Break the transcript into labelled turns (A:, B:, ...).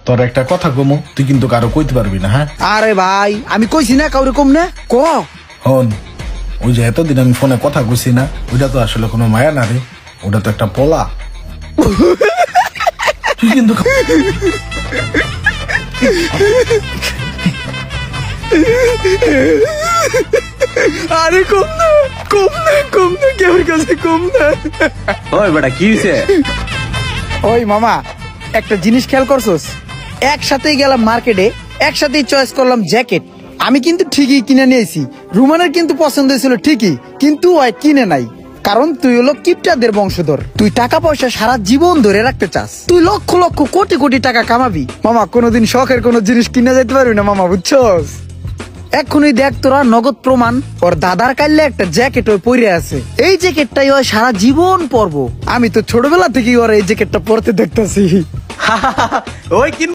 A: তোর একটা কথা কমু, তুই কিন্তু কারো কইতে পারবি না। হ্যাঁ
B: আরে ভাই আমি কইছি না কাউরে কম না ক।
A: হন, ওই যে এতদিন আমি ফোনে কথা কইছি না, ওইটা তো আসলে কোনো মায়া না রে, ওটা তো একটা পোলা। তুই কিন্তু
B: আরে কম না কেউর কাছে কম না।
C: ওই বেটা কি হইছে?
B: ওই মামা একটা জিনিস খেয়াল করছস, একসাথেই গেলাম মার্কেটে, একসাথেই চয়েস করলাম জ্যাকেট। আমি কিন্তু ঠিকই কিনে নিয়েছি, রুমানের কিন্তু পছন্দ হয়েছিল ঠিকই, কিন্তু ওই কিনে নাই। কারণ তুই হলো কিপটাদের বংশধর, তুই টাকা পয়সা সারা জীবন ধরে রাখতে চাস, তুই লক্ষ লক্ষ কোটি কোটি টাকা কামাবি। মামা কোনোদিন শখের কোনো জিনিস কিনে যেতে পারবি না মামা, বুঝছস? এখনই দেখ তোরা নগদ প্রমাণ, ওর দাদার কাইলে একটা জ্যাকেট ওই পরে আছে, এই জ্যাকেটটাই ওই সারা জীবন পরবো। আমি তো ছোটবেলা থেকেই ওর এই জ্যাকেটটা পরতে দেখতেছি।
C: ওই